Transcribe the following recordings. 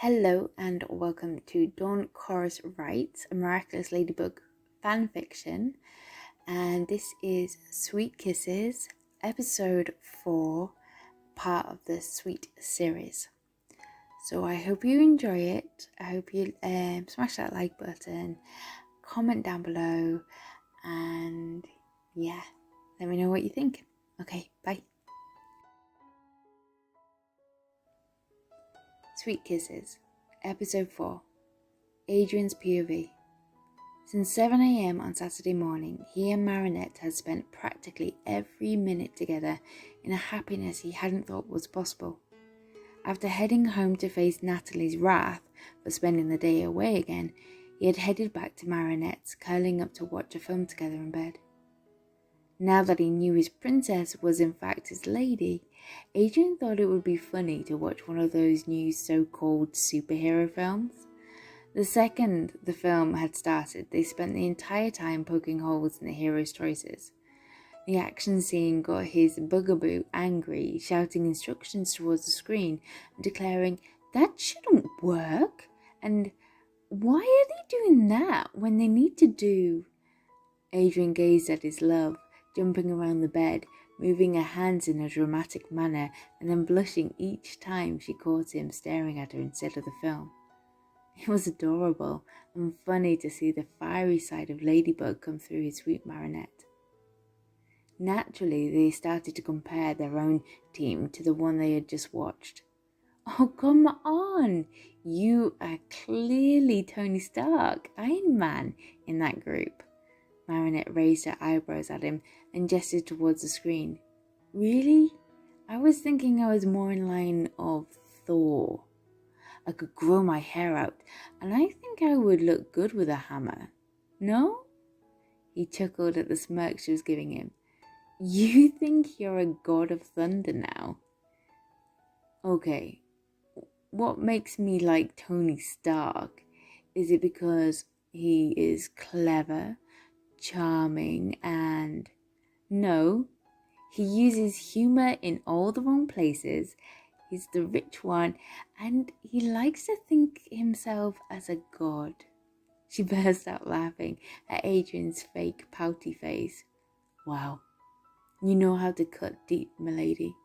Hello and welcome to Dawn Chorus Writes, a Miraculous Ladybug fanfiction, and this is Sweet Kisses, episode 4, part of the Sweet series. So I hope you enjoy it. I hope you smash that like button, comment down below, and yeah, let me know what you think. Okay, bye. Sweet Kisses, episode 4, Adrienne's POV. Since 7 a.m. on Saturday morning, he and Marinette had spent practically every minute together in a happiness he hadn't thought was possible. After heading home to face Natalie's wrath for spending the day away again, he had headed back to Marinette's, curling up to watch a film together in bed. Now that he knew his princess was in fact his lady, Adrienne thought it would be funny to watch one of those new so-called superhero films. The second the film had started, they spent the entire time poking holes in the hero's choices. The action scene got his bugaboo angry, shouting instructions towards the screen and declaring, "That shouldn't work," and "Why are they doing that when they need to do?" Adrienne gazed at his love, jumping around the bed, moving her hands in a dramatic manner, and then blushing each time she caught him staring at her instead of the film. It was adorable and funny to see the fiery side of Ladybug come through his sweet Marinette. Naturally, they started to compare their own team to the one they had just watched. "Oh, come on! You are clearly Tony Stark, Iron Man, in that group." Marinette raised her eyebrows at him and gestured towards the screen. "Really? I was thinking I was more in line of Thor. I could grow my hair out, and I think I would look good with a hammer. No?" He chuckled at the smirk she was giving him. "You think you're a god of thunder now?" "Okay, what makes me like Tony Stark? Is it because he is clever, charming, and..." "No, he uses humor in all the wrong places. He's the rich one, and he likes to think himself as a god." She burst out laughing at Adrienne's fake pouty face. "Wow, you know how to cut deep, milady."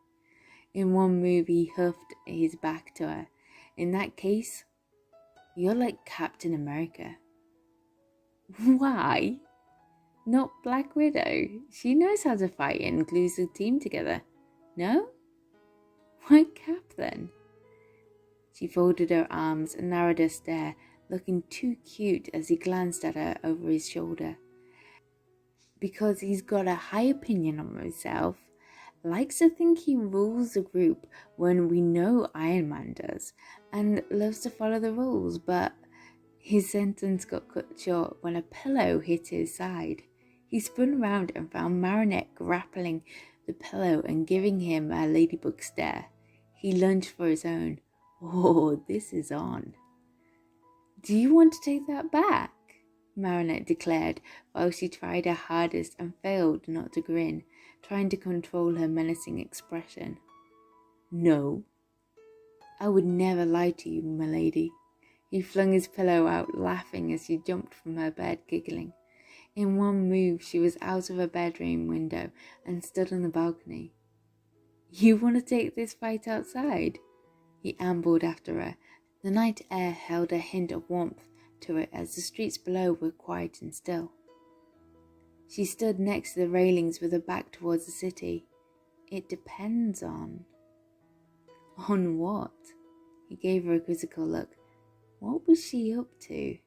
In one move, he huffed his back to her. "In that case, you're like Captain America." "Why? Not Black Widow. She knows how to fight and glues the team together. No? Why Cap then?" She folded her arms and narrowed her stare, looking too cute as he glanced at her over his shoulder. "Because he's got a high opinion of himself, likes to think he rules the group when we know Iron Man does, and loves to follow the rules," but his sentence got cut short when a pillow hit his side. He spun round and found Marinette grappling the pillow and giving him a ladybug stare. He lunged for his own. "Oh, this is on." "Do you want to take that back?" Marinette declared, while she tried her hardest and failed not to grin, trying to control her menacing expression. "No, I would never lie to you, milady." He flung his pillow out, laughing as she jumped from her bed, giggling. In one move, she was out of her bedroom window and stood on the balcony. "You want to take this fight outside?" He ambled after her. The night air held a hint of warmth to it as the streets below were quiet and still. She stood next to the railings with her back towards the city. "It depends on..." "On what?" He gave her a quizzical look. What was she up to?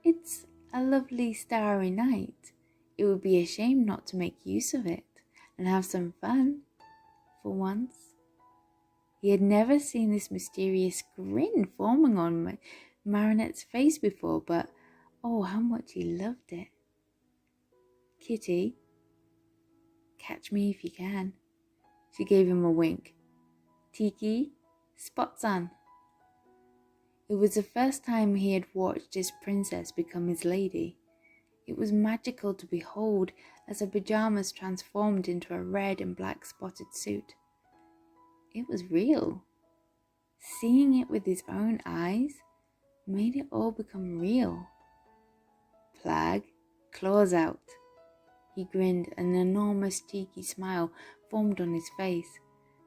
"It's a lovely starry night. It would be a shame not to make use of it and have some fun, for once." He had never seen this mysterious grin forming on Marinette's face before, but oh, how much he loved it. "Kitty, catch me if you can." She gave him a wink. "Tiki, spots on." It was the first time he had watched his princess become his lady. It was magical to behold as her pajamas transformed into a red and black spotted suit. It was real. Seeing it with his own eyes made it all become real. Flag, claws out. He grinned, an enormous cheeky smile formed on his face.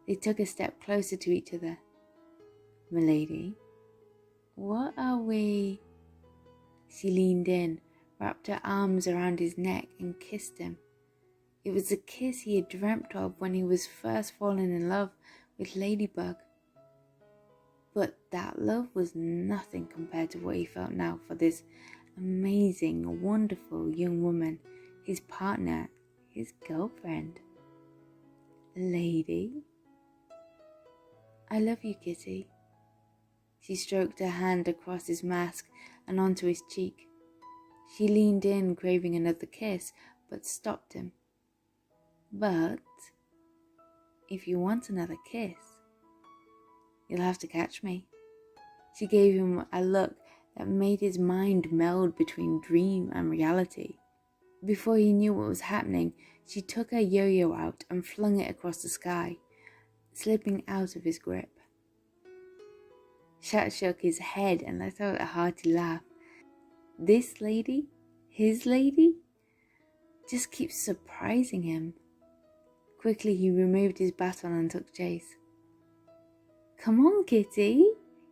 They took a step closer to each other. Milady, what are we? She leaned in, wrapped her arms around his neck and kissed him. It was the kiss he had dreamt of when he was first falling in love with Ladybug. But that love was nothing compared to what he felt now for this amazing, wonderful young woman, his partner, his girlfriend. Lady, I love you, kitty. She stroked her hand across his mask and onto his cheek. She leaned in, craving another kiss, but stopped him. But if you want another kiss, you'll have to catch me. She gave him a look that made his mind meld between dream and reality. Before he knew what was happening, she took her yo-yo out and flung it across the sky, slipping out of his grip. Chat shook his head and let out a hearty laugh. This lady, his lady, just keeps surprising him. Quickly he removed his baton and took chase. Come on, kitty.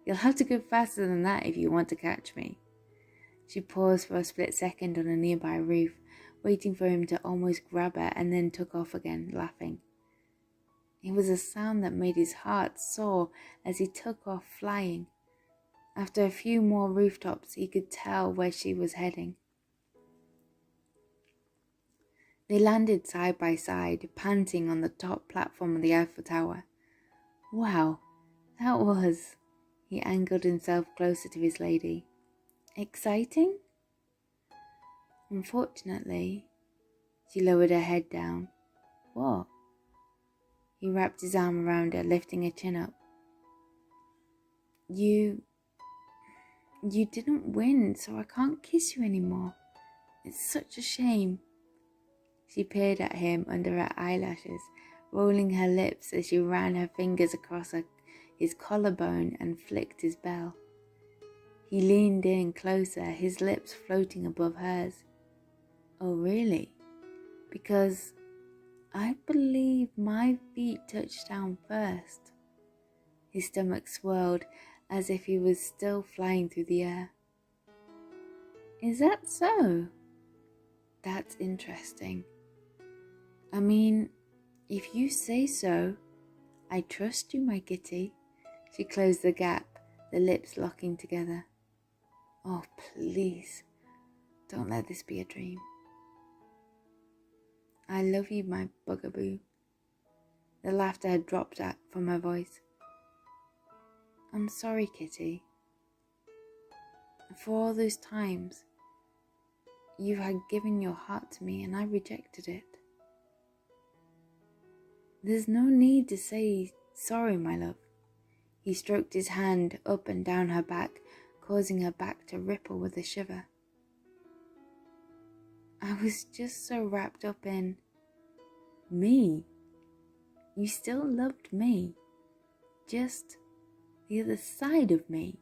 You'll have to go faster than that if you want to catch me. She paused for a split second on a nearby roof, waiting for him to almost grab her, and then took off again, laughing. It was a sound that made his heart soar as he took off flying. After a few more rooftops, he could tell where she was heading. They landed side by side, panting on the top platform of the Eiffel Tower. Wow, that was... He angled himself closer to his lady. Exciting? Unfortunately, she lowered her head down. What? He wrapped his arm around her, lifting her chin up. You didn't win, so I can't kiss you anymore. It's such a shame. She peered at him under her eyelashes, rolling her lips as she ran her fingers across his collarbone and flicked his bell. He leaned in closer, his lips floating above hers. Oh, really? Because I believe my feet touched down first. His stomach swirled as if he was still flying through the air. Is that so? That's interesting. I mean, if you say so, I trust you, my kitty. She closed the gap, the lips locking together. Oh, please, don't let this be a dream. I love you, my bugaboo. The laughter had dropped from her voice. I'm sorry, kitty. For all those times, you had given your heart to me and I rejected it. There's no need to say sorry, my love. He stroked his hand up and down her back, causing her back to ripple with a shiver. I was just so wrapped up in me. You still loved me, just the other side of me.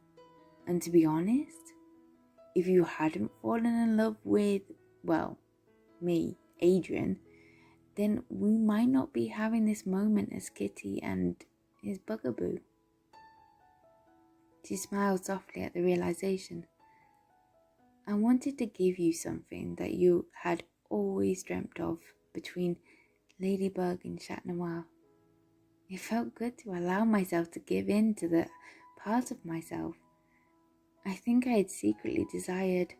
And to be honest, if you hadn't fallen in love with, well, me, Adrian, then we might not be having this moment as Kitty and his bugaboo. She smiled softly at the realization. I wanted to give you something that you had always dreamt of between Ladybug and Chat Noir. It felt good to allow myself to give in to the part of myself I think I had secretly desired.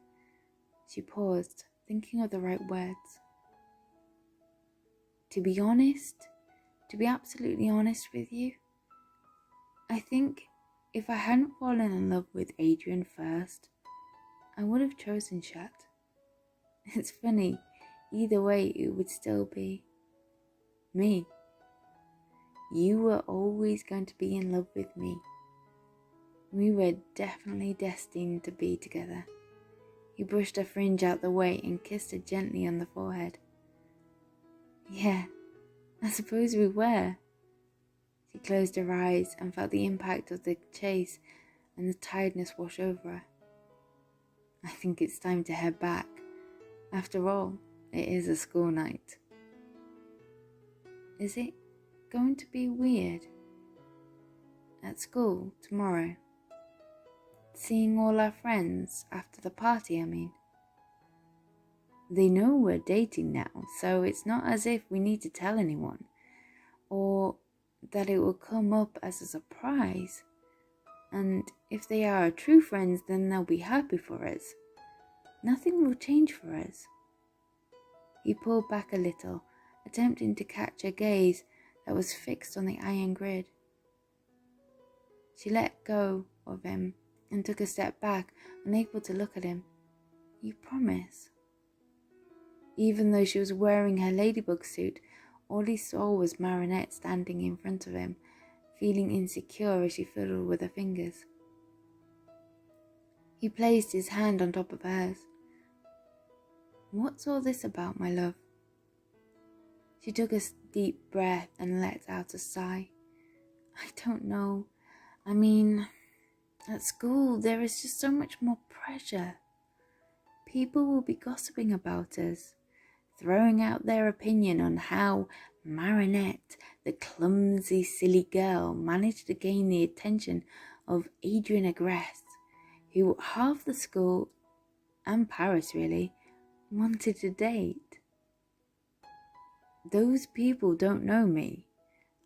She paused, thinking of the right words. To be absolutely honest with you, I think if I hadn't fallen in love with Adrian first, I would have chosen Chat. It's funny, either way it would still be me. You were always going to be in love with me. We were definitely destined to be together. He brushed her fringe out the way and kissed her gently on the forehead. Yeah, I suppose we were. She closed her eyes and felt the impact of the chase and the tiredness wash over her. I think it's time to head back. After all, it is a school night. Is it going to be weird? At school tomorrow? Seeing all our friends after the party, I mean. They know we're dating now, so it's not as if we need to tell anyone, or that it will come up as a surprise. And if they are our true friends, then they'll be happy for us. Nothing will change for us. He pulled back a little, attempting to catch her gaze that was fixed on the iron grid. She let go of him and took a step back, unable to look at him. You promise? Even though she was wearing her ladybug suit, all he saw was Marinette standing in front of him, feeling insecure as she fiddled with her fingers. He placed his hand on top of hers. What's all this about, my love? She took a deep breath and let out a sigh. I don't know. I mean, at school there is just so much more pressure. People will be gossiping about us, throwing out their opinion on how Marinette, the clumsy, silly girl, managed to gain the attention of Adrienette, who half the school, and Paris really, wanted to date. Those people don't know me,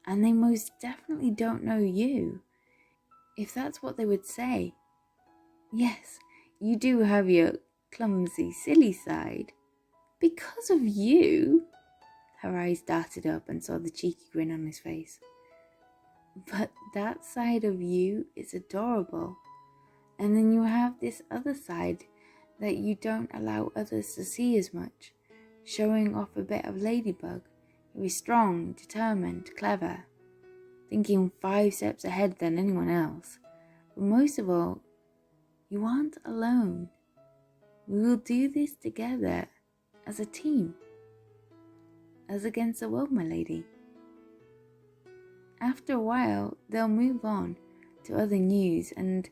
and they most definitely don't know you, if that's what they would say. Yes, you do have your clumsy, silly side. Because of you? Her eyes darted up and saw the cheeky grin on his face. But that side of you is adorable. And then you have this other side that you don't allow others to see as much, showing off a bit of Ladybug, who is strong, determined, clever, thinking 5 steps ahead than anyone else. But most of all, you aren't alone. We will do this together, as a team. As against the world, my lady. After a while, they'll move on to other news and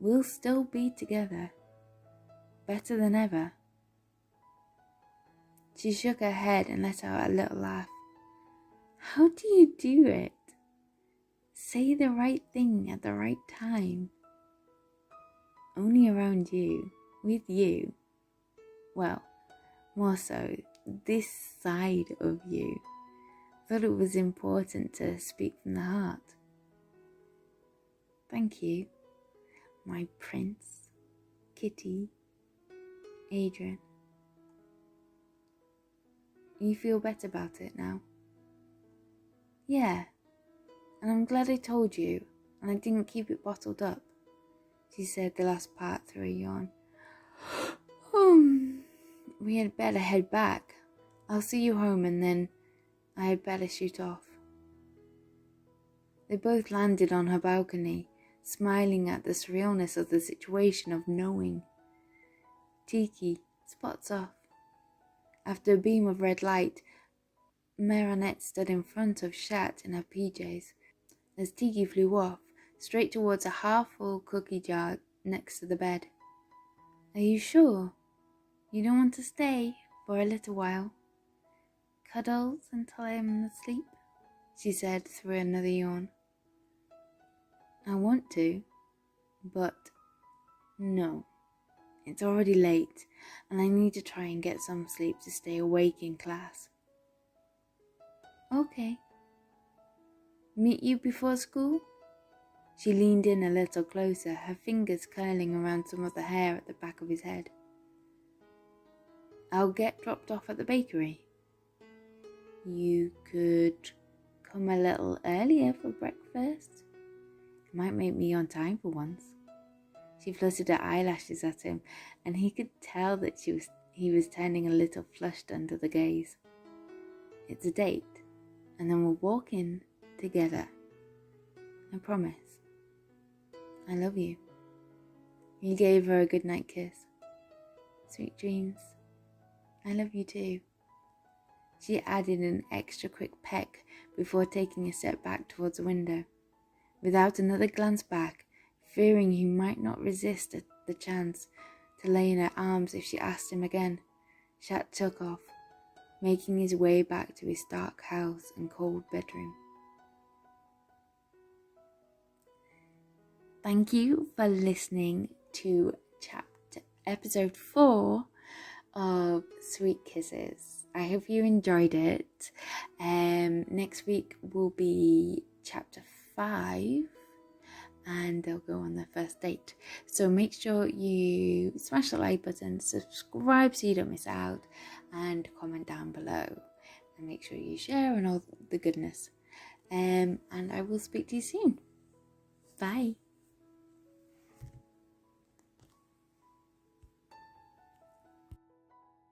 we'll still be together. Better than ever. She shook her head and let out a little laugh. How do you do it? Say the right thing at the right time. Only around you, with you. Well, more so, this side of you. Thought it was important to speak from the heart. Thank you, my prince, Kitty, Adrian. You feel better about it now? Yeah, and I'm glad I told you, and I didn't keep it bottled up, she said the last part through a yawn. We had better head back. I'll see you home and then I had better shoot off. They both landed on her balcony, smiling at the surrealness of the situation of knowing. Tiki, spots off. After a beam of red light, Marinette stood in front of Chat in her PJs as Tiki flew off, straight towards a half-full cookie jar next to the bed. Are you sure? You don't want to stay for a little while? Cuddles until I am asleep? She said through another yawn. I want to, but no. It's already late, and I need to try and get some sleep to stay awake in class. Okay. Meet you before school? She leaned in a little closer, her fingers curling around some of the hair at the back of his head. I'll get dropped off at the bakery. You could come a little earlier for breakfast. It might make me on time for once. She fluttered her eyelashes at him, and he could tell that he was turning a little flushed under the gaze. It's a date, and then we'll walk in together. I promise. I love you. He gave her a goodnight kiss. Sweet dreams. I love you too. She added an extra quick peck before taking a step back towards the window. Without another glance back, fearing he might not resist the chance to lay in her arms if she asked him again, Chat took off, making his way back to his dark house and cold bedroom. Thank you for listening to episode 4 of Sweet Kisses. I hope you enjoyed it. Next week will be chapter 5 and they'll go on their first date. So make sure you smash the like button, subscribe so you don't miss out, and comment down below. And make sure you share and all the goodness. And I will speak to you soon. Bye.